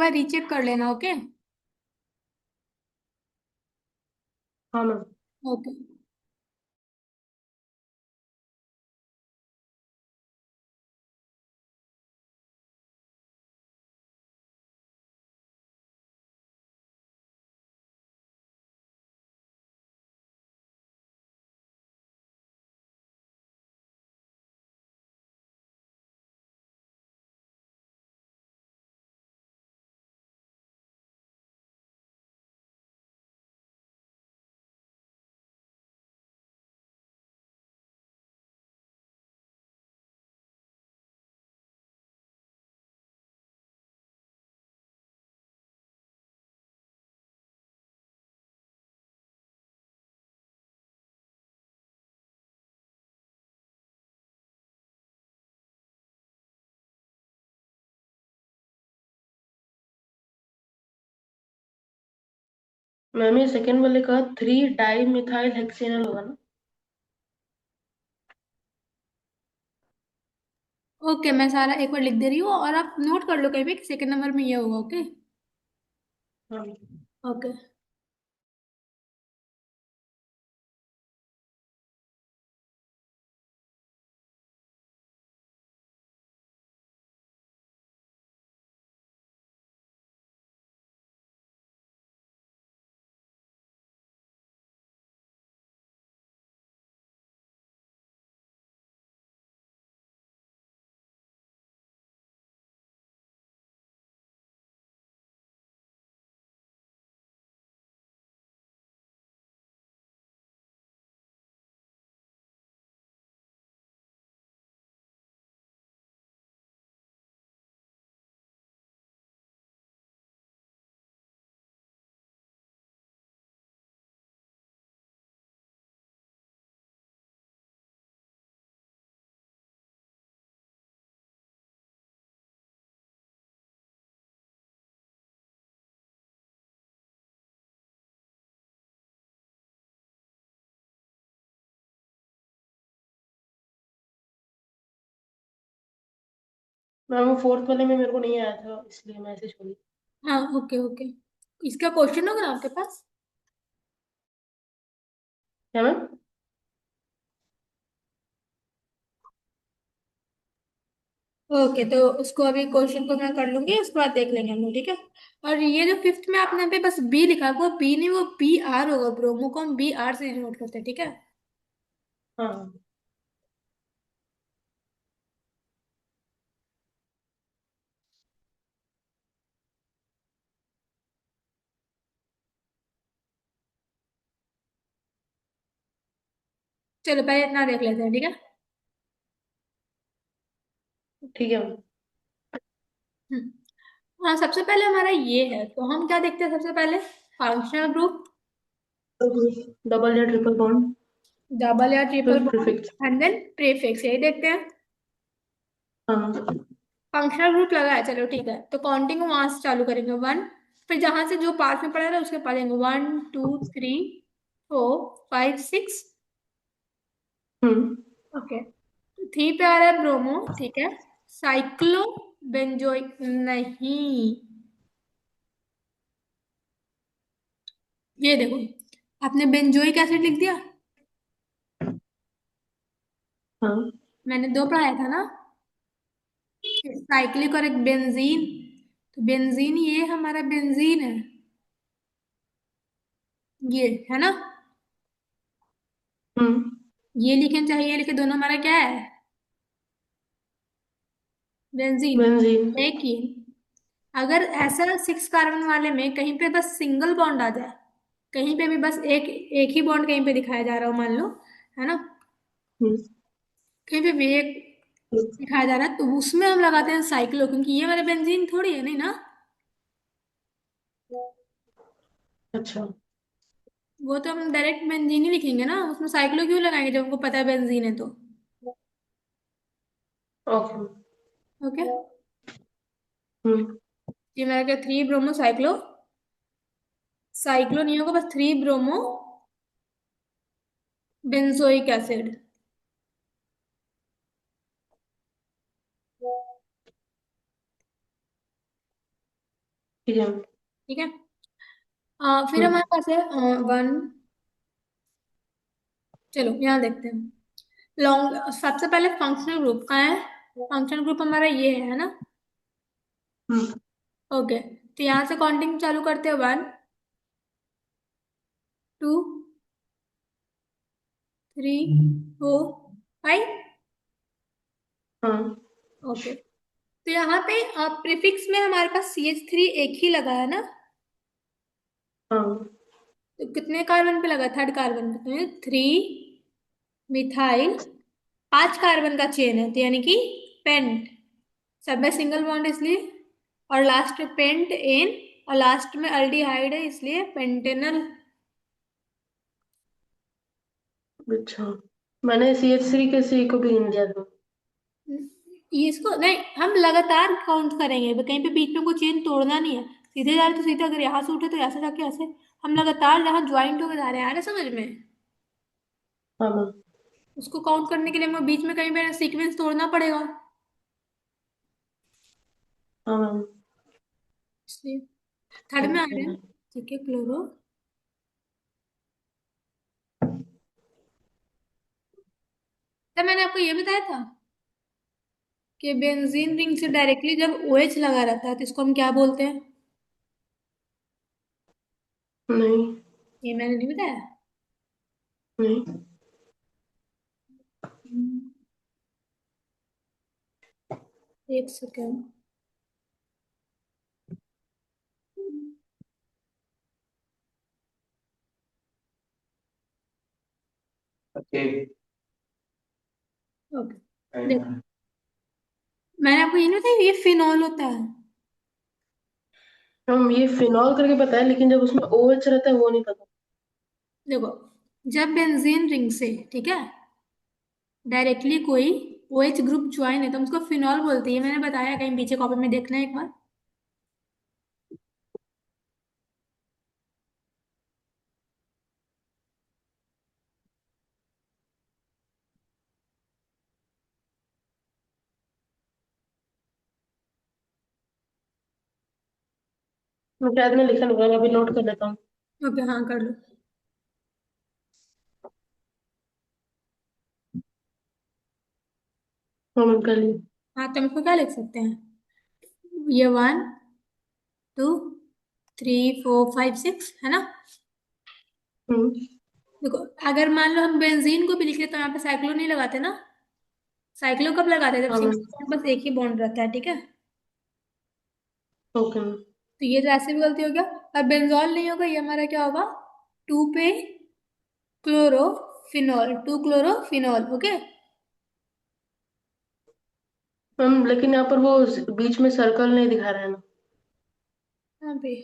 बार recheck कर लेना। Okay. हाँ मैम। ओके। मैम ये सेकंड वाले का 3 डाई मिथाइल हेक्सेनल होगा ना? ओके, मैं सारा एक बार लिख दे रही हूँ और आप नोट कर लो कहीं पे, सेकंड नंबर में ये होगा। ओके। हाँ। ओके। मैम वो फोर्थ वाले में मेरे को नहीं आया था, इसलिए मैं ऐसे छोड़ी। हाँ, ओके ओके। इसका क्वेश्चन होगा ना आपके पास? क्या मैम? ओके, तो उसको अभी क्वेश्चन को मैं कर लूंगी, उसके बाद देख लेंगे हम लोग, ठीक है। और ये जो फिफ्थ में आपने पे बस बी लिखा है, वो बी नहीं, वो बी आर होगा। ब्रोमो को हम बी आर से नोट करते हैं, ठीक है। हाँ। चलो पहले इतना देख लेते हैं, ठीक है। ठीक है मैम। हाँ, सबसे पहले हमारा ये है, तो हम क्या देखते हैं सबसे पहले? फंक्शनल ग्रुप, डबल या ट्रिपल बॉन्ड, डबल या ट्रिपल फिर bond, prefix. And then prefix, यही देखते हैं। हाँ। फंक्शनल ग्रुप लगा है, चलो ठीक है, तो काउंटिंग वहां से चालू करेंगे, वन। फिर जहां से जो पास में पड़ा है उसके पढ़ेंगे, 1 2 3 4 5 6। हम्म। ओके। थ्री पे आ रहा है ब्रोमो, ठीक है। साइक्लो बेंजोइक नहीं, ये देखो, आपने बेंजोइक एसिड लिख दिया। हाँ। मैंने दो पढ़ाया था ना, साइक्लिक और एक बेंजीन। तो बेंजीन, ये हमारा बेंजीन है, ये है ना। हम्म। ये लिखना चाहिए, लेकिन दोनों हमारा क्या है? बेंजीन। बेंजीन। लेकिन अगर ऐसा 6 कार्बन वाले में कहीं पे बस सिंगल बॉन्ड आ जाए, कहीं पे भी बस एक एक ही बॉन्ड कहीं पे दिखाया जा रहा हो, मान लो, है ना, हम्म। कहीं पे भी एक दिखाया जा रहा है, तो उसमें हम लगाते हैं साइक्लो, क्योंकि ये हमारे बेंजीन थोड़ी है, नहीं ना। अच्छा। वो तो हम डायरेक्ट बेंजीन ही लिखेंगे ना, उसमें साइक्लो क्यों लगाएंगे जब हमको पता है बेंजीन है तो। ओके। ओके। हम्म। ये मेरा क्या, 3 ब्रोमो साइक्लो, साइक्लो नहीं होगा, बस 3 ब्रोमो बेंजोइक एसिड। ठीक है। ठीक है। फिर हम्म। हमारे पास है वन। चलो यहाँ देखते हैं। लॉन्ग सबसे पहले फंक्शनल ग्रुप का है। फंक्शनल ग्रुप हमारा ये है ना। हम्म। ओके, तो यहाँ से काउंटिंग चालू करते हैं। One, two, three, four, five. हाँ। ओके, तो यहाँ पे प्रीफिक्स में हमारे पास CH3 एक ही लगा है ना। हाँ। तो कितने कार्बन पे लगा? थर्ड कार्बन पे, तो थ्री मिथाइल। पांच कार्बन का चेन है, तो यानी कि पेंट। सब में सिंगल बॉन्ड इसलिए, और लास्ट में पेंट एन, और लास्ट में अल्डिहाइड है इसलिए पेंटेनल। अच्छा, मैंने CH3 के C को भी गिन दिया था। ये इसको नहीं, हम लगातार काउंट करेंगे, कहीं पे बीच में कोई चेन तोड़ना नहीं है। सीधे जा रहे तो सीधे, अगर यहाँ से उठे तो यहाँ से जाके ऐसे। हम लगातार जहाँ ज्वाइंट होकर जा रहे हैं, आ रहे समझ में? हाँ मैम। उसको काउंट करने के लिए हमें बीच में कहीं पे सीक्वेंस तोड़ना पड़ेगा, हाँ मैम। इसलिए थर्ड में आ रहे हैं। ठीक है, क्लोरो। तब मैंने आपको ये बताया था कि बेंजीन रिंग से डायरेक्टली जब OH लगा रहता है तो इसको हम क्या बोलते हैं? नहीं। ये मैंने नहीं बताया। नहीं। हम्म, एक सेकेंड। ओके। ओके, देखो, मैंने आपको ये नहीं बताया ये फिनॉल होता है। हम ये फिनॉल करके पता है, लेकिन जब उसमें OH रहता है वो नहीं पता। देखो, जब बेंजीन रिंग से, ठीक है, डायरेक्टली कोई OH ग्रुप ज्वाइन है तो हम उसको फिनॉल बोलते हैं। मैंने बताया, कहीं पीछे कॉपी में देखना है एक बार। मैं शायद में लिखा नहीं होगा, अभी नोट कर लेता हूँ। ओके, हाँ कर लो। हाँ मैम, कर ली। हाँ, तो हम इसको क्या लिख सकते हैं? ये one, two, three, four, five, six है ना। हम्म। देखो, अगर मान लो हम बेंजीन को भी लिखे तो यहाँ पे साइक्लो नहीं लगाते ना। साइक्लो कब लगाते हैं? जब हाँ मैम। सिंगल बॉन्ड बस एक ही बॉन्ड रहता है, ठीक है। Okay ma'am. तो ये तो ऐसे भी गलती हो गया। और बेंजोल नहीं होगा, ये हमारा क्या होगा? टू पे chlorophenol, two chlorophenol. Okay. Ma'am लेकिन यहाँ पर वो बीच में सर्कल नहीं दिखा रहा है ना। यहाँ पे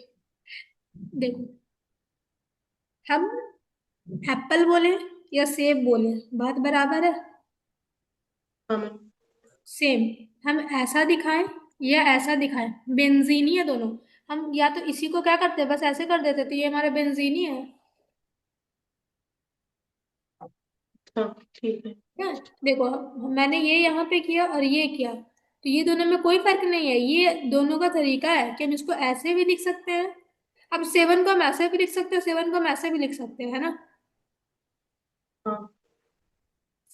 देखो, हम एप्पल बोले या सेब बोले, बात बराबर है। हाँ मैम। सेम। हम ऐसा दिखाएं या ऐसा दिखाएं, बेंजीनी है दोनों। हम या तो इसी को क्या करते, बस ऐसे कर देते तो ये हमारा बेंजीनी है। हाँ ठीक है। क्या? देखो, मैंने ये यहाँ पे किया और ये किया, तो ये दोनों में कोई फर्क नहीं है। ये दोनों का तरीका है कि हम इसको ऐसे भी लिख सकते हैं। अब सेवन को हम ऐसे भी लिख सकते हैं, सेवन को हम ऐसे भी लिख सकते हैं, है ना। हाँ।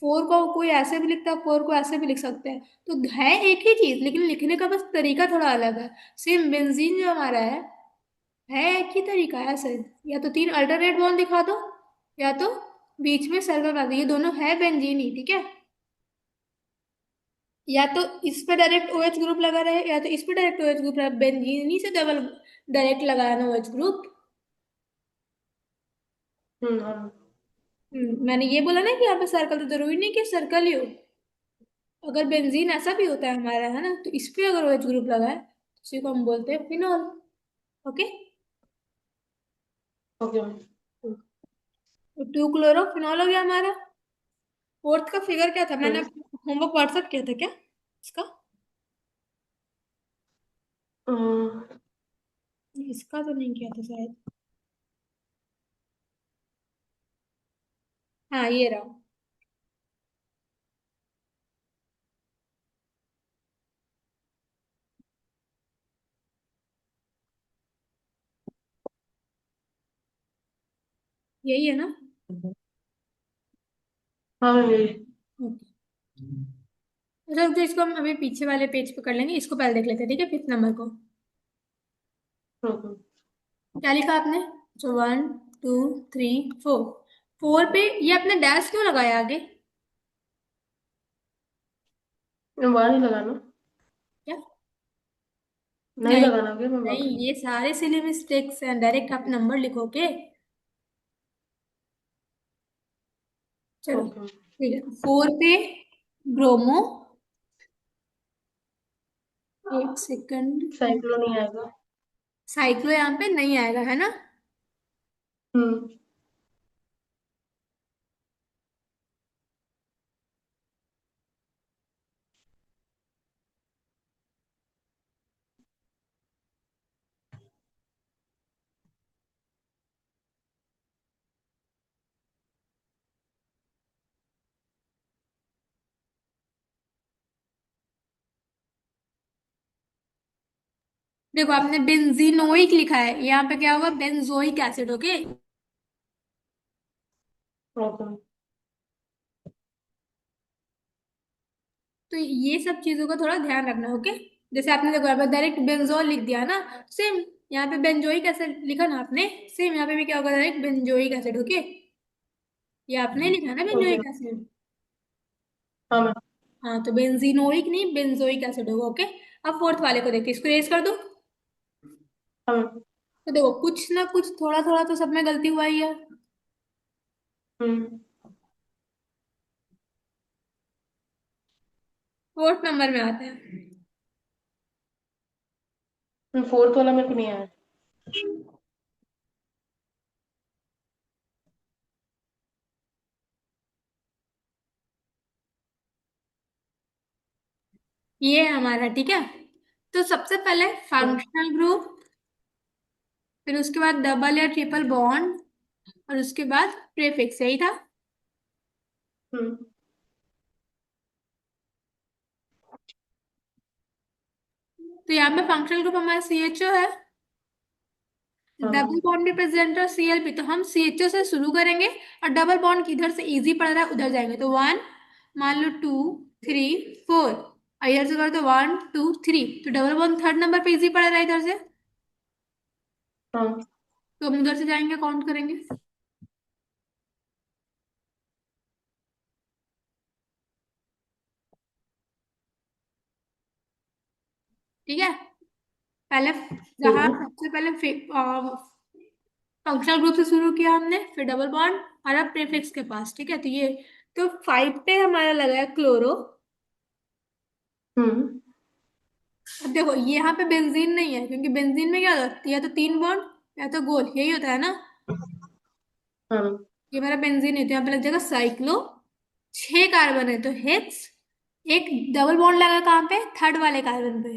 फोर को कोई ऐसे भी लिखता है, फोर को ऐसे भी लिख सकते हैं। तो है एक ही चीज, लेकिन लिखने का बस तरीका थोड़ा अलग है। सेम बेंजीन जो हमारा है एक ही तरीका है ऐसे। या तो तीन अल्टरनेट बॉन्ड दिखा दो, या तो बीच में सर्कल बना दो, ये दोनों है बेंजीन ही, ठीक है। या तो इस पे डायरेक्ट OH ग्रुप लगा रहे, या तो इस पे डायरेक्ट OH ग्रुप लगा, बेंजीन ही से डबल डायरेक्ट लगाया ना OH ग्रुप। हाँ। मैंने ये बोला ना कि यहाँ पे सर्कल, तो जरूरी नहीं कि सर्कल ही हो। अगर बेंजीन ऐसा भी होता है हमारा, है ना, तो इस पे अगर OH ग्रुप लगा है तो उसी को हम बोलते हैं फिनॉल। ओके। Okay ma'am. तो टू क्लोरो फिनॉल हो गया हमारा। फोर्थ का फिगर क्या था? मैंने हम्म। होमवर्क व्हाट्सएप किया था क्या इसका? अ, इसका तो नहीं किया था शायद। हाँ, ये रहा। यही है ना? हाँ मैम यही। ओके। अच्छा, तो इसको हम अभी पीछे वाले पेज पे कर लेंगे, इसको पहले देख लेते हैं, ठीक है, फिफ्थ नंबर को। ओके। क्या लिखा आपने? जो 1 2 3 4, 4 पे ये आपने डैश क्यों लगाया आगे? वहाँ नहीं लगाना? क्या? नहीं नहीं, लगाना क्या मैं नहीं, वापस? ये सारे सिली मिस्टेक्स हैं, डायरेक्ट आप नंबर लिखोगे। चलो ओके। ठीक है, 4 पे ब्रोमो, 1 सेकंड। साइक्लो नहीं आएगा। साइक्लो यहाँ पे नहीं आएगा है ना? हम्म। देखो, आपने बेंजीनोइक लिखा है, यहाँ पे क्या होगा, बेंजोइक एसिड, ओके। ओके। तो ये सब चीजों का थोड़ा ध्यान रखना, ओके। जैसे आपने देखो यहाँ पे डायरेक्ट बेंजोल लिख दिया ना, सेम यहाँ पे बेंजोइक एसिड लिखा ना आपने, सेम यहाँ पे भी क्या होगा, डायरेक्ट बेंजोइक एसिड, ओके। ये आपने लिखा ना ओके। Benzoic acid. हाँ मैम। हाँ, तो बेंजीनोइक नहीं, बेंजोइक एसिड होगा, ओके। अब फोर्थ वाले को देखते हैं, इसको रेस कर दो। हाँ मैम। तो देखो, कुछ ना कुछ थोड़ा थोड़ा तो सब में गलती हुआ ही है। हम्म। फोर्थ नंबर में आते हैं। फोर्थ वाला मेरे को नहीं आया। ये है हमारा, ठीक है। तो सबसे पहले हम्म। फंक्शनल ग्रुप, फिर उसके बाद डबल या ट्रिपल बॉन्ड, और उसके बाद प्रीफिक्स, यही था। हम्म। तो यहाँ पे फंक्शनल ग्रुप हमारा CHO है, हाँ डबल मैम। बॉन्ड रिप्रेजेंटर CLP, तो हम CHO से शुरू करेंगे, और डबल बॉन्ड किधर से इजी पड़ रहा है उधर जाएंगे, तो 1, मान लो 2 3 4, और इधर से करो तो 1 2 3, तो डबल बॉन्ड थर्ड नंबर पे इजी पड़ रहा है इधर से, हाँ। तो हम उधर से जाएंगे, काउंट करेंगे। ठीक है, पहले ठीक जहाँ है। सबसे पहले फंक्शनल ग्रुप से शुरू किया हमने, फिर डबल बॉन्ड, और अब प्रीफिक्स के पास, ठीक है। तो ये, तो 5 पे हमारा लगा है क्लोरो। हम्म। अब देखो, ये यहाँ पे बेंजीन नहीं है, क्योंकि बेंजीन में क्या होता है, या तो 3 बॉन्ड या तो गोल, यही होता है ना। हाँ मैम। ये हमारा बेंजीन है, तो यहाँ पे लग जाएगा साइक्लो, 6 कार्बन है तो हेक्स, एक डबल बॉन्ड लगा कहाँ पे, थर्ड वाले कार्बन पे,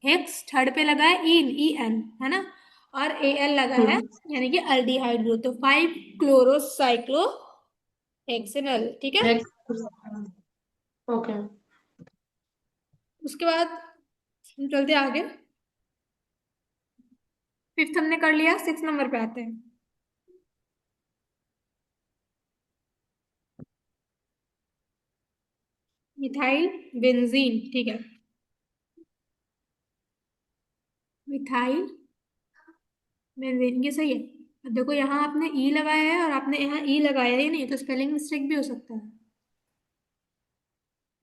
हेक्स थर्ड पे लगा है, EN है ना, और AL लगा है, हम्म। यानी कि अल्डिहाइड ग्रुप, तो 5 क्लोरोसाइक्लो हेक्सेनल, ठीक है। नेक्स्ट। ओके। उसके बाद हम चलते आगे, फिफ्थ हमने कर लिया, 6 नंबर पे आते हैं। मिथाइल बेंजीन, ठीक है, मिथाइल बेंजीन, ये सही है। अब देखो, यहाँ आपने ई लगाया है और आपने यहाँ ई लगाया ही नहीं, तो स्पेलिंग मिस्टेक भी हो सकता है।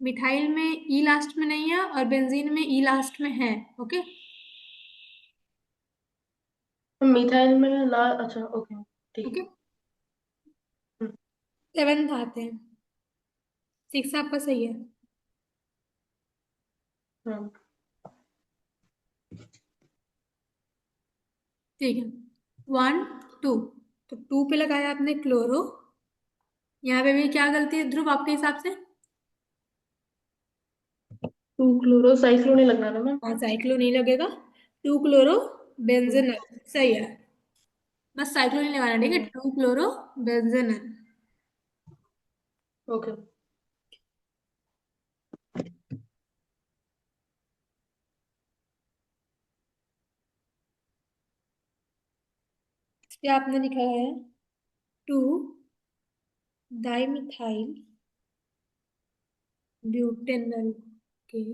मिथाइल में ई लास्ट में नहीं है, और बेंजीन में ई लास्ट में है, ओके। मिथाइल में ला, अच्छा ओके। ठीक ओके, है। हम्म। सेवेंथ आते हैं, 6 आपका सही है। हाँ। ठीक है, 1 2, तो 2 पे लगाया आपने क्लोरो, यहाँ पे भी क्या गलती है ध्रुव आपके हिसाब से? टू क्लोरो साइक्लो नहीं लगना ना मैम? हाँ, साइक्लो नहीं लगेगा, 2 क्लोरो हम्म। बेंजेनल, सही है। बस साइक्लो नहीं लगाना, ठीक है, हम्म। 2 क्लोरो बेंजेनल। ओके। क्या आपने लिखा है? टू डाइमिथाइल ब्यूटेनल के,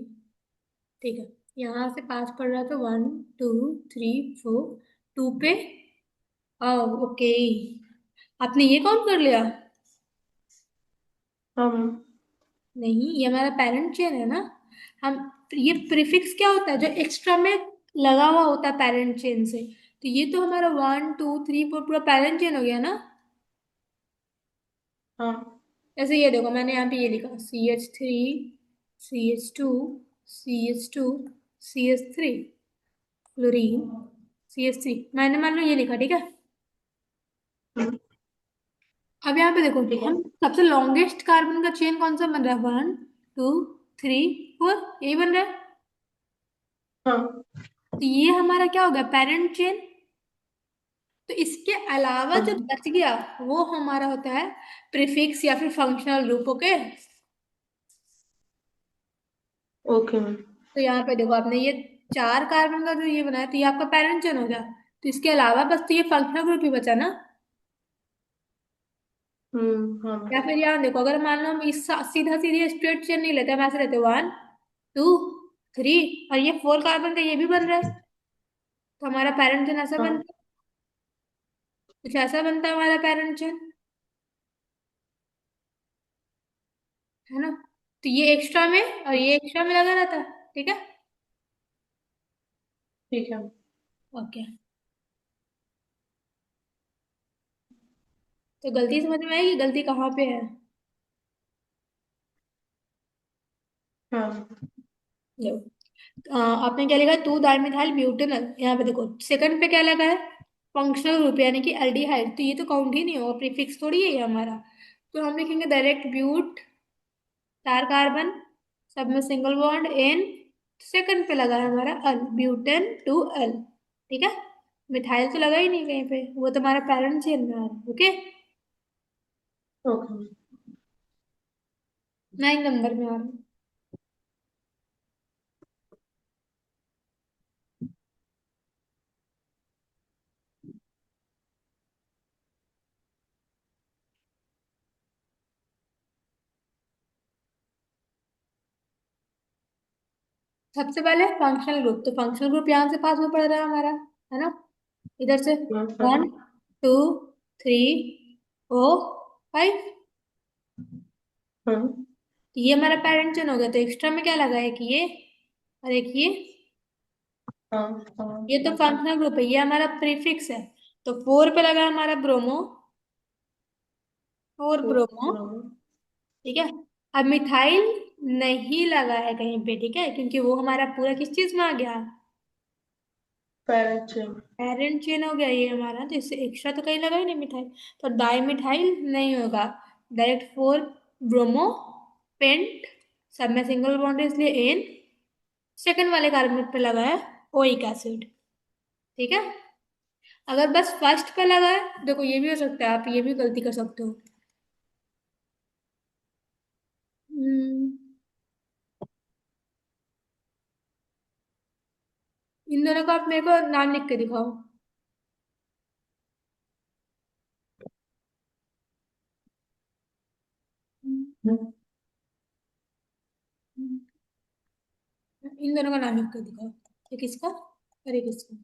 ठीक है। यहाँ से पास पड़ रहा था 1 2 3 4, टू पे। ओके, आपने ये काउंट कर लिया? हाँ मैम। नहीं, ये हमारा पेरेंट चेन है ना। हम, ये प्रीफिक्स क्या होता है जो एक्स्ट्रा में लगा हुआ होता है पेरेंट चेन से, तो ये तो हमारा 1 2 3 4 पूरा पेरेंट चेन हो गया ना। हाँ। ऐसे ये देखो, मैंने यहाँ पे ये लिखा CH3 CH2 CH2 CH3 chlorine CH3, मैंने मान लो ये लिखा, ठीक है। हम्म, अब यहाँ पे देखो, ठीक है। हम सबसे लॉन्गेस्ट कार्बन का चेन कौन सा बन रहा है? 1 2 3 4, यही बन रहा है। हाँ। तो ये हमारा क्या हो गया? Parent chain. तो इसके अलावा जो हाँ। बच गया वो हमारा होता है प्रीफिक्स या फिर functional group. Okay, okay ma'am. तो यहाँ पे देखो, आपने ये 4 कार्बन का जो ये बनाया, तो ये आपका पेरेंट चेन हो गया। तो इसके अलावा बस तो ये फंक्शनल ग्रुप ही बचा ना। हाँ या मैम। फिर यहाँ देखो, अगर मान लो हम इस सीधा सीधे स्ट्रेट चेन नहीं लेते, हम ऐसे लेते 1 2 3, और ये 4 कार्बन का ये भी बन रहा है, तो हमारा पेरेंट चेन ऐसा हाँ। बनता है। कुछ ऐसा बनता है हमारा पेरेंट चेन, है ना। तो ये एक्स्ट्रा में और ये एक्स्ट्रा में लगा रहता है, ठीक है। ठीक है। ओके, तो गलती समझ में आएगी, गलती कहाँ पे है? हाँ। लो, आपने क्या लिखा? 2 डाइमिथाइल ब्यूटेनल। यहाँ पे देखो सेकंड पे क्या लगा है? फंक्शनल ग्रुप यानी कि एल्डिहाइड, तो ये तो काउंट ही नहीं होगा, प्रीफिक्स थोड़ी है ये हमारा। तो हम लिखेंगे डायरेक्ट ब्यूट, 4 कार्बन, सब में सिंगल बॉन्ड एन, सेकंड पे लगा है हमारा अल, ब्यूटेन टू अल, ठीक है। मिथाइल तो लगा ही नहीं कहीं पे, वो तो हमारा पेरेंट चेन में आ रहा है। Okay, okay ma'am. 9 नंबर में आ रहा है। सबसे पहले फंक्शनल ग्रुप, तो फंक्शनल ग्रुप यहाँ से पास में पड़ रहा है हमारा, है ना, इधर से। हाँ। 1 2 3 4 5, हाँ। तो ये हमारा पेरेंट चेन हो गया। तो एक्स्ट्रा में क्या लगा है कि ये, और एक हाँ। हाँ। ये तो हाँ। फंक्शनल ग्रुप है, ये हमारा प्रीफिक्स है। तो 4 पे लगा हमारा ब्रोमो, और तो ब्रोमो, बराबर। ठीक है। अब मिथाइल नहीं लगा है कहीं पे, ठीक है, क्योंकि वो हमारा पूरा किस चीज में आ गया? Parent chain. पेरेंट चेन हो गया ये हमारा, तो इससे एक्स्ट्रा तो कहीं लगा ही नहीं मिथाइल। तो डाई मिथाइल नहीं होगा, डायरेक्ट 4 ब्रोमो पेंट, सब में सिंगल बॉन्ड है इसलिए एन, सेकंड वाले कार्बन पे लगा है ओइक एसिड, ठीक है। अगर बस फर्स्ट पे लगा है, देखो ये भी हो सकता है, आप ये भी गलती कर सकते हो। हम्म, इन दोनों का आप मेरे को नाम लिख के दिखाओ। हम्म, इन दोनों का नाम लिख कर दिखाओ, एक इसका और एक इसका।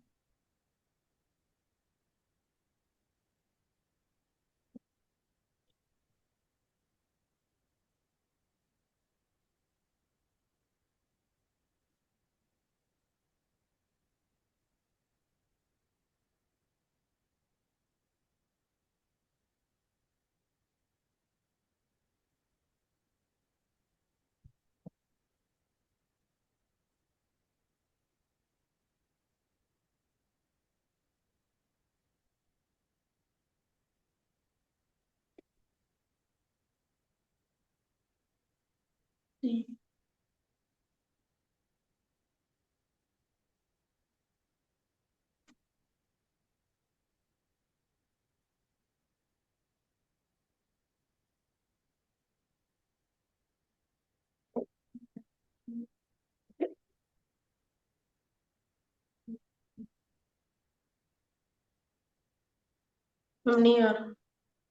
नहीं यार।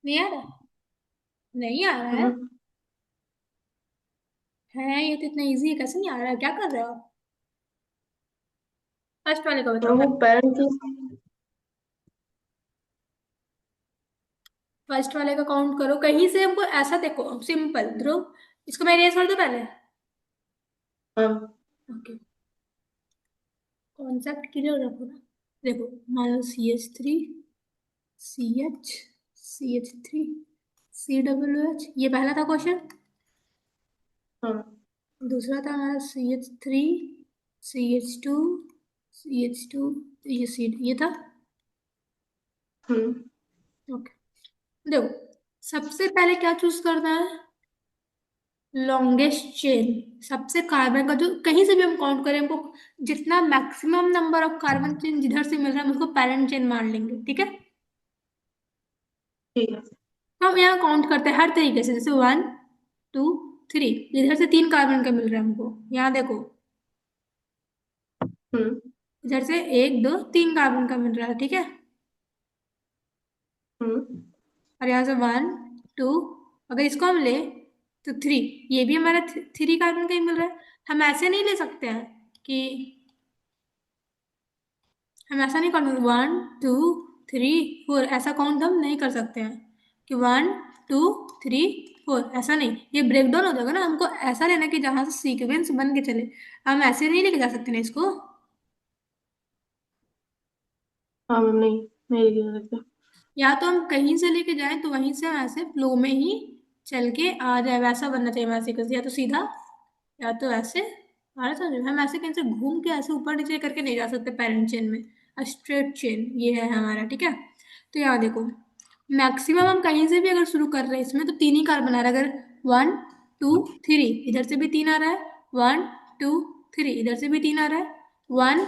नहीं आ रहा? नहीं आ रहा है? हम्म। ये तो इतना इजी है, कैसे नहीं आ रहा है? क्या कर रहे हो आप? फर्स्ट वाले का और बताओ। वो पेरेंट की। फर्स्ट वाले का काउंट करो कहीं से, हमको ऐसा देखो सिंपल ध्रुव। इसको मैं इरेज कर दूं पहले? हाँ। ओके। कॉन्सेप्ट क्लियर रखो ना। देखो, मान लो CH3, CH, CH3, COOH, ये पहला था क्वेश्चन। हाँ। दूसरा था हमारा CH3, CH2, CH2, ये सी ये था। हम्म। ओके। देखो, सबसे पहले क्या चूज करना है? Longest chain. सबसे कार्बन का जो कहीं से भी हम काउंट करें, हमको जितना maximum number of carbon chain जिधर से मिल रहा है हम उसको पैरेंट चेन मान लेंगे, ठीक है? ठीक है। तो हम यहाँ काउंट करते हैं हर तरीके से, जैसे 1, 2, 3। इधर से 3 कार्बन का मिल रहा है हमको, यहाँ देखो। हम्म। इधर से 1, 2, 3 कार्बन का मिल रहा है, ठीक है? हम्म। और यहाँ से 1, 2, अगर इसको हम ले तो 3। ये भी हमारा 3 कार्बन का ही मिल रहा है। हम ऐसे नहीं ले सकते हैं कि हम ऐसा नहीं कर सकते 1, 2, 3, 4 ऐसा काउंट हम नहीं कर सकते हैं कि 1, 2, 3, 4, ऐसा नहीं, ये ब्रेक डाउन हो जाएगा ना। हमको ऐसा लेना कि जहां से सीक्वेंस बन के चले। हम ऐसे नहीं लेके जा सकते ना इसको। हाँ मैम, नहीं नहीं लिख सकते। या तो हम कहीं से लेके जाएं तो वहीं से हम ऐसे फ्लो में ही चल के आ जाए, वैसा बनना चाहिए हमारा सीक्वेंस। या तो सीधा, या तो ऐसे। आ रहा समझ में? हम ऐसे कहीं से घूम के ऐसे ऊपर नीचे करके नहीं जा सकते पेरेंट चेन में। स्ट्रेट चेन ये है हमारा, ठीक है? तो यहाँ देखो, मैक्सिमम हम कहीं से भी अगर शुरू कर रहे हैं इसमें तो 3 ही कार्बन आ रहा है। अगर 1, 2, 3 इधर से भी 3 आ रहा है, 1, 2, 3 इधर से भी 3 आ रहा है, 1,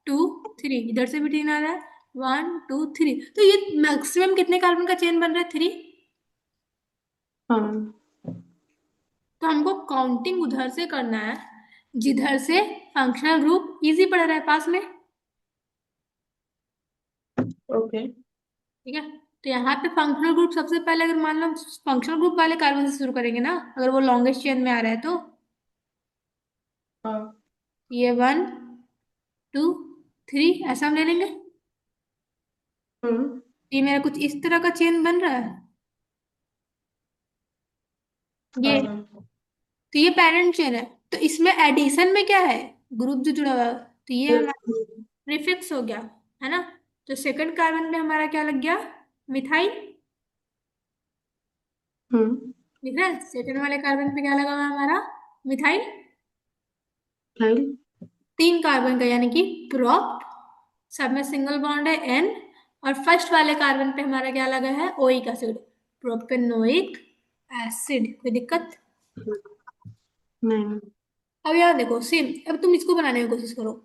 2, 3 इधर से भी 3 आ रहा है, 1, 2, 3। तो ये मैक्सिमम कितने कार्बन का चेन बन रहा है? 3। हाँ मैम। तो हमको काउंटिंग उधर से करना है जिधर से फंक्शनल ग्रुप इजी पड़ रहा है पास में, ओके। ठीक है? तो यहाँ पे फंक्शनल ग्रुप सबसे पहले, अगर मान लो फंक्शनल ग्रुप वाले कार्बन से शुरू करेंगे ना, अगर वो लॉन्गेस्ट चेन में आ रहा है तो हाँ। ये 1, 2, 3 ऐसा हम ले लेंगे। हम्म। ये मेरा कुछ इस तरह का चेन बन रहा है, ये। हाँ मैम। तो ये पेरेंट चेन है। तो इसमें एडिशन में क्या है? ग्रुप जो जुड़ा हुआ है, तो ये हमारा प्रीफिक्स हो गया, है ना? तो सेकंड कार्बन में हमारा क्या लग गया? मिथाइल। हम्म। ठीक है, सेकंड वाले कार्बन पे क्या लगा हुआ है हमारा? मिथाइल। फाइल। 3 कार्बन का, यानी कि प्रोप। सब में सिंगल बॉन्ड है N। और फर्स्ट वाले कार्बन पे हमारा क्या लगा है? Oic acid. Propanoic acid. कोई दिक्कत? नहीं मैम। अब यार देखो सेम, अब तुम इसको बनाने की कोशिश करो।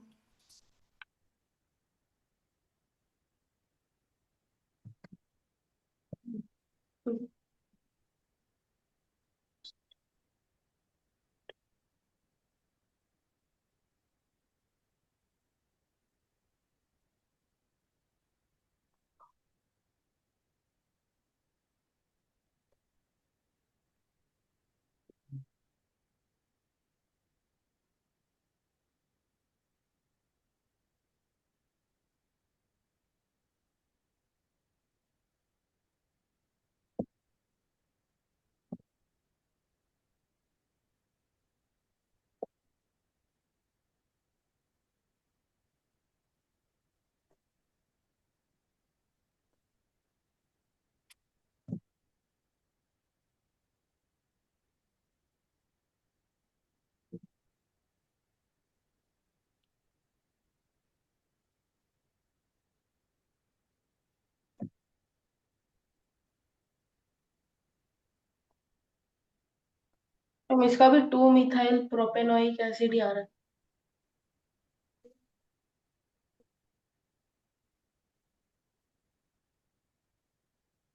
मैम इसका भी 2 मिथाइल प्रोपेनोइक एसिड ही आ रहा है।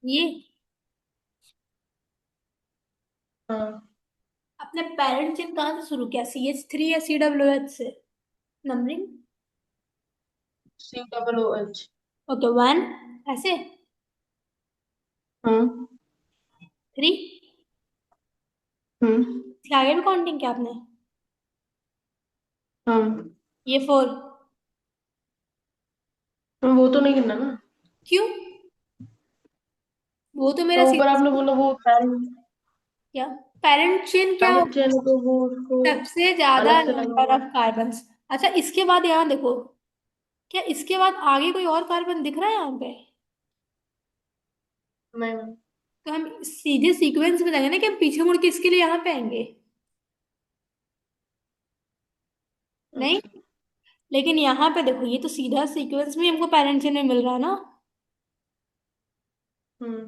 ये हाँ। अपने पेरेंट चिन्ह कहाँ से शुरू किया? CH3 या COOH से? नंबरिंग। COOH। ओके, 1 ऐसे। हाँ। 3। हम्म। इसके आगे भी काउंटिंग किया आपने? हाँ। ये 4। वो तो नहीं गिनना ना। क्यों? वो तो मेरा तो ऊपर सीधा। आपने बोला वो पैरेंट। क्या? पेरेंट चेन क्या पैरेंट होता चेन है? है तो वो उसको सबसे ज्यादा अलग से लगा नंबर होगा। Of carbons. अच्छा, इसके बाद यहाँ देखो, क्या इसके बाद आगे कोई और कार्बन दिख रहा है यहाँ पे? नहीं मैम। तो हम सीधे सीक्वेंस में जाएंगे ना, कि हम पीछे मुड़ के इसके लिए यहाँ पे आएंगे? नहीं। अच्छा। लेकिन यहाँ पे देखो, ये तो सीधा सीक्वेंस में हमको पेरेंट चेन में मिल रहा है ना। हम्म।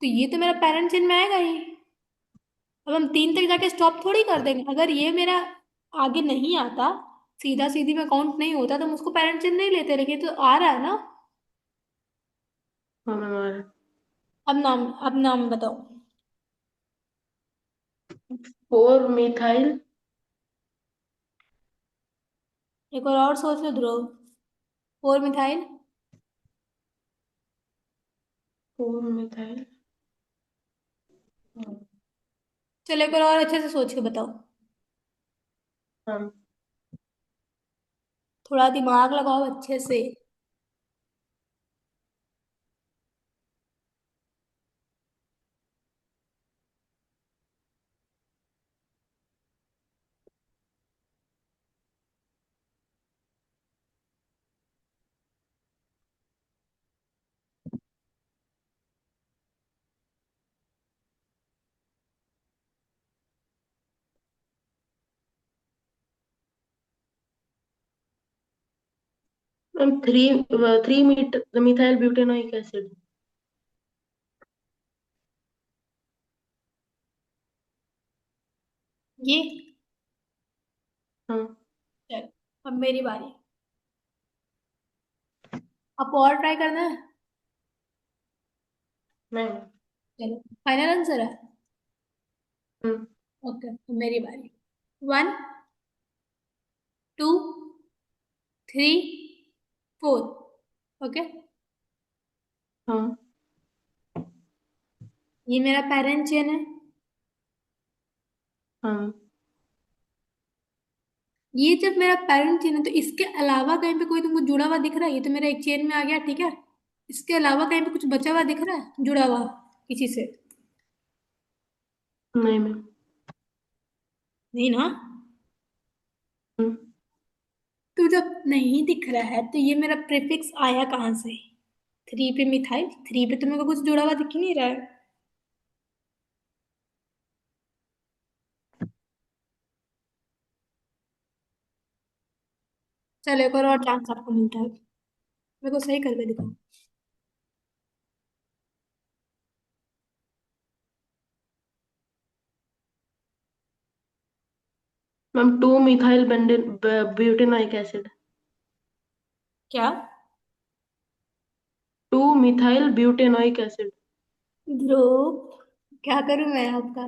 तो ये तो मेरा पेरेंट चेन में आएगा ही। अब हम 3 तक जाके स्टॉप थोड़ी कर देंगे। अगर ये मेरा आगे नहीं आता, सीधा सीधी में काउंट नहीं होता, तो हम उसको पेरेंट चेन नहीं लेते, लेकिन ये तो आ रहा है ना। हाँ मैम आ रहा है। अब नाम बताओ। 4 मिथाइल। एक और सोच लो ध्रुव। 4 मिथाइल। 4 मिथाइल। चलो एक बार और अच्छे से सोच के बताओ। हाँ। थोड़ा दिमाग लगाओ अच्छे से। Ma'am 3 methyl butanoic acid. ये। हाँ। चलो, अब मेरी बारी। आपको और ट्राई करना है? नहीं। चलो, फाइनल आंसर है? हम्म। ओके, अब मेरी बारी। 1, 2, 3, 4। ओके। हाँ। ये मेरा पेरेंट चेन है। हाँ। ये जब मेरा पेरेंट चेन है, तो इसके अलावा कहीं पे कोई तुमको जुड़ा हुआ दिख रहा है? ये तो मेरा एक चेन में आ गया, ठीक है। इसके अलावा कहीं पे कुछ बचा हुआ दिख रहा है, जुड़ा हुआ किसी से? नहीं मैम। नहीं ना। हम्म। तो जब नहीं दिख रहा है, तो ये मेरा प्रीफिक्स आया कहाँ से? 3 पे मिथाइल, 3 पे तो मेरे को कुछ जुड़ा हुआ दिख ही नहीं रहा है। चलो, एक और चांस आपको मिलता है, मेरे को सही करके दिखाओ। Ma'am 2 methyl butanoic acid. क्या? 2 मिथाइल ब्यूटेनोइक एसिड। ध्रुव, क्या करूं मैं आपका?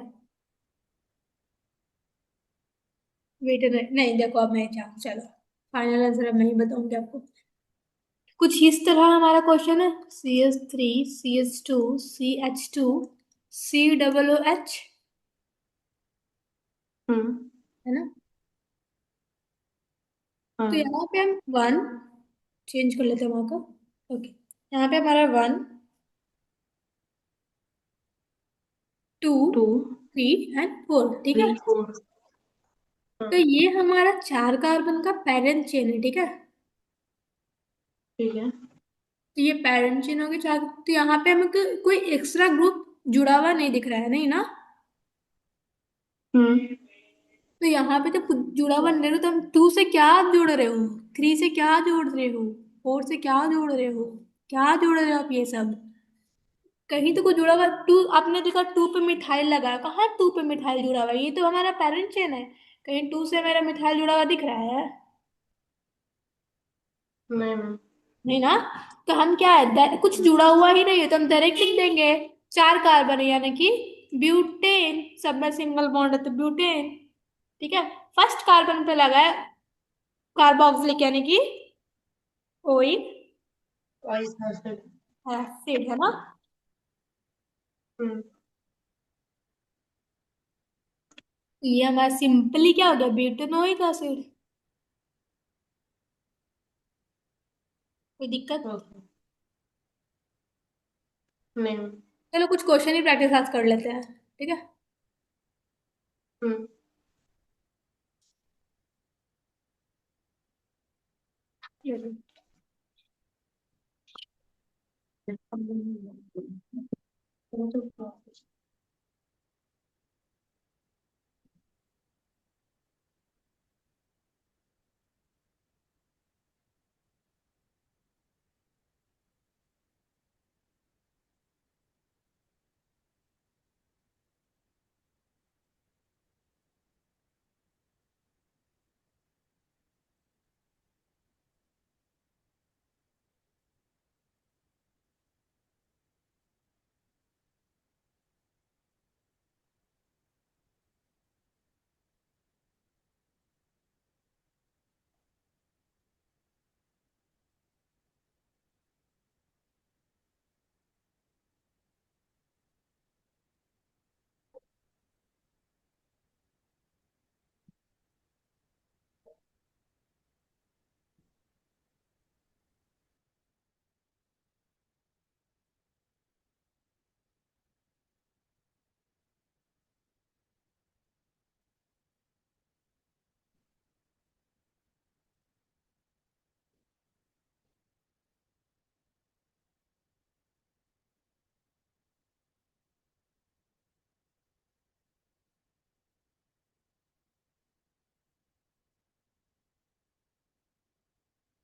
वेट, नहीं नहीं, देखो अब मैं चांस, चलो फाइनल आंसर अब मैं ही बताऊंगी आपको। कुछ इस तरह हमारा क्वेश्चन है। CH3, CH2, CH2, COOH, हम्म। है ना? तो हाँ। यहाँ पे हम 1 चेंज कर लेते हैं वहां का। ओके। यहाँ पे हमारा 1, 2, टू 3 एंड 4, ठीक है। 3 4। हाँ। तो ये हमारा 4 कार्बन का पेरेंट चेन है, ठीक है। ठीक है। तो ये पेरेंट चेन हो गया 4। तो यहाँ पे हमें कोई एक्स्ट्रा ग्रुप जुड़ा हुआ नहीं दिख रहा है, नहीं ना? हम्म। तो यहाँ पे तो कुछ जुड़ा हुआ नहीं रहा, तो हम 2 से क्या जोड़ रहे हो? 3 से क्या जोड़ रहे हो? 4 से क्या जोड़ रहे हो? क्या जोड़ रहे हो आप ये सब? कहीं तो कुछ जुड़ा हुआ। 2 आपने देखा, 2 पे मिथाइल लगा, कहाँ 2 पे मिथाइल जुड़ा हुआ है? ये तो हमारा पेरेंट चेन है। कहीं 2 से मेरा मिथाइल जुड़ा हुआ दिख रहा है? नहीं मैम। नहीं ना। तो हम क्या है, कुछ जुड़ा हुआ ही नहीं है, तो हम डायरेक्ट लिख देंगे 4 कार्बन है, यानी कि ब्यूटेन। सब में सिंगल बॉन्ड है तो ब्यूटेन, ठीक है। फर्स्ट कार्बन पे लगा है कार्बोक्सिलिक, यानी कि ओइक वाइस एसिड। एसिड, है ना? हम्म। ये हमारा सिंपली क्या हो गया, ब्यूटेनोइक एसिड। कोई दिक्कत? ओके। नहीं। चलो कुछ क्वेश्चन ही प्रैक्टिस आज कर लेते हैं, ठीक है। हम्म। ये लो।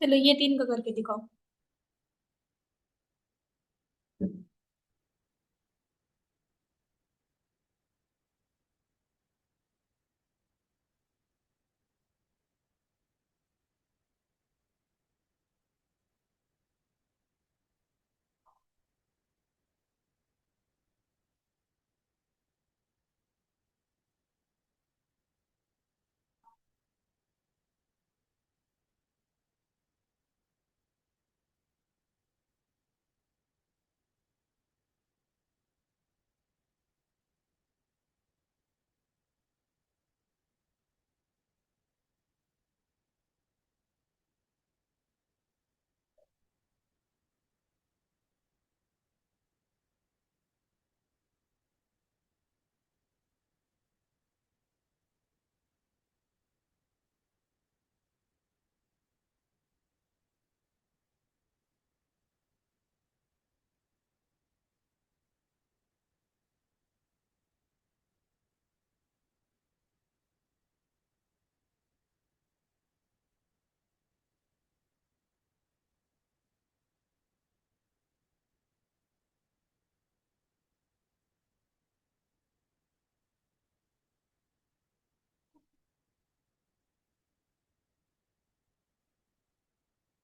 चलो ये तीन का करके दिखाओ।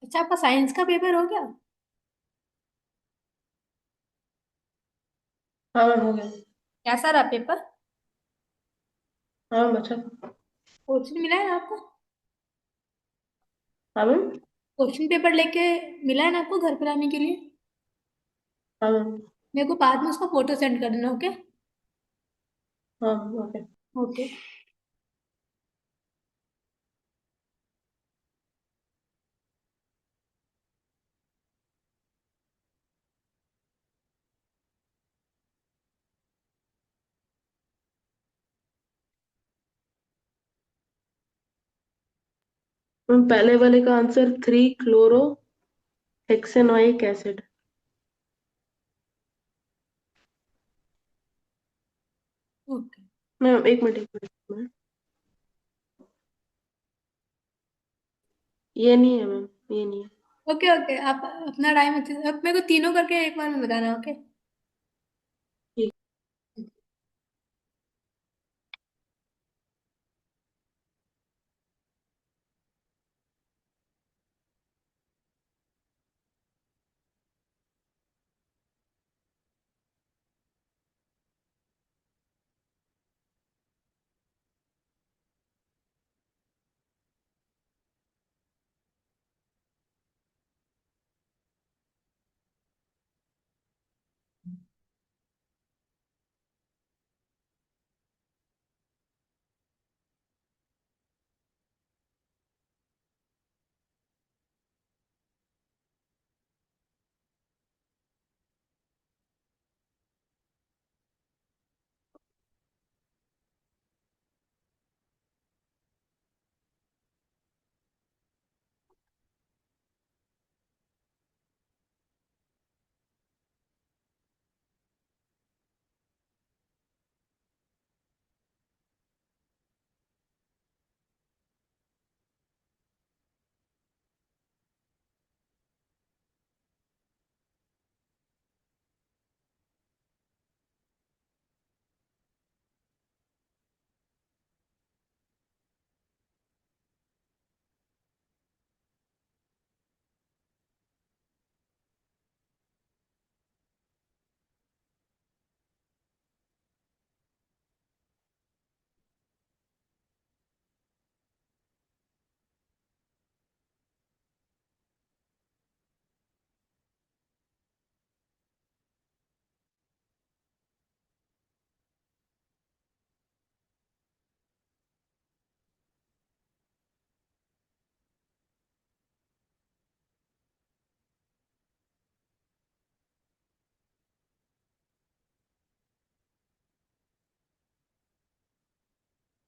अच्छा, आपका साइंस का पेपर हो गया? हाँ मैम, हो गया। कैसा रहा पेपर? हाँ बच्चा। क्वेश्चन मिला है ना आपको? हाँ मैम। क्वेश्चन पेपर लेके मिला है ना आपको घर पर आने के लिए? हाँ मैम। मेरे को बाद में उसका फोटो सेंड कर देना, ओके? हाँ ओके। ओके। मैम पहले वाले का answer 3 chloro hexanoic acid. Okay ma'am एक मिनट, एक मिनट मैम। ये नहीं है मैम, ये नहीं है। ओके ओके, आप अपना टाइम अच्छे से, अब मेरे को तीनों करके एक बार में बताना, ओके? ठीक।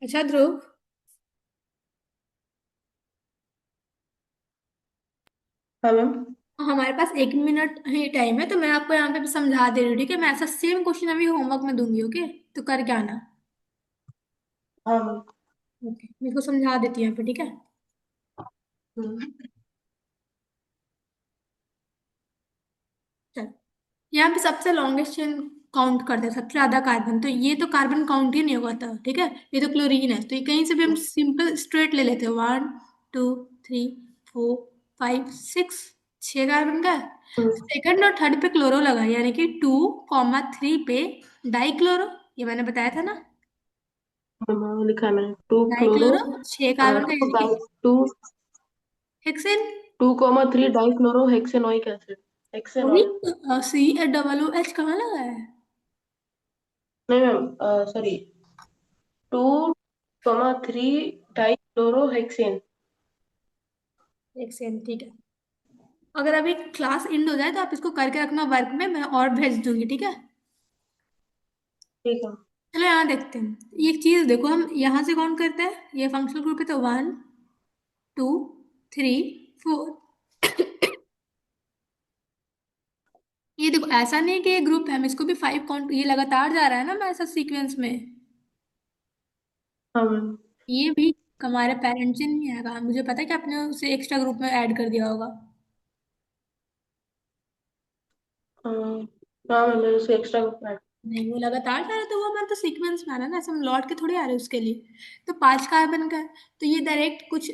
अच्छा ध्रुव, हाँ मैम। हमारे पास 1 मिनट ही टाइम है, तो मैं आपको यहाँ पे भी समझा दे रही हूँ, ठीक है? मैं ऐसा सेम क्वेश्चन अभी होमवर्क में दूंगी, ओके? तो करके आना। हाँ मैम। ओके, मेरे को समझा देती हूँ यहाँ पे, ठीक है? हम्म। चल, यहाँ पे सबसे लॉन्गेस्ट चेन काउंट करते हैं, सबसे ज्यादा कार्बन, तो ये तो कार्बन काउंट ही नहीं होगा था, ठीक है? ये तो क्लोरीन है, तो ये कहीं से भी हम सिंपल स्ट्रेट ले लेते हैं। 1 2 3 4 5 6, 6 कार्बन का है। सेकंड और थर्ड पे क्लोरो लगा, यानी कि 2 3 पे डाई क्लोरो, ये मैंने बताया था ना। हाँ, लिखा है मैंने, two di chloro, chloro 6 carbon का, टू यानी कि two hexane. 2,3 dichloro hexanoic acid, वही हेक्सेनॉल। CHOOH कहाँ लगा है? नहीं ma'am, sorry, 2,3 dichloro hexane. Hexane, ठीक है। अगर अभी क्लास एंड हो जाए तो आप इसको करके रखना वर्क में, मैं और भेज दूंगी, ठीक है? ठीक है। चलो यहाँ देखते हैं, ये चीज देखो, हम यहाँ से काउंट करते हैं, ये फंक्शनल ग्रुप है, तो 1 2 3 4। ये देखो, ऐसा नहीं है कि ये ग्रुप है, हम इसको भी 5 काउंट, ये लगातार जा रहा है ना, मैं ऐसा सीक्वेंस में। हाँ मैम। ये भी हमारे पेरेंट्स से नहीं आएगा, मुझे पता है कि आपने उसे एक्स्ट्रा ग्रुप में ऐड कर दिया होगा। हाँ हाँ मैम, मैंने उसे एक्स्ट्रा ऐड। नहीं, वो लगातार जा रहा है, तो वो हमारा तो सीक्वेंस में आ रहा है ना, ऐसे हम लौट के थोड़ी आ रहे हैं उसके लिए। तो 5 कार्बन का है, तो ये डायरेक्ट कुछ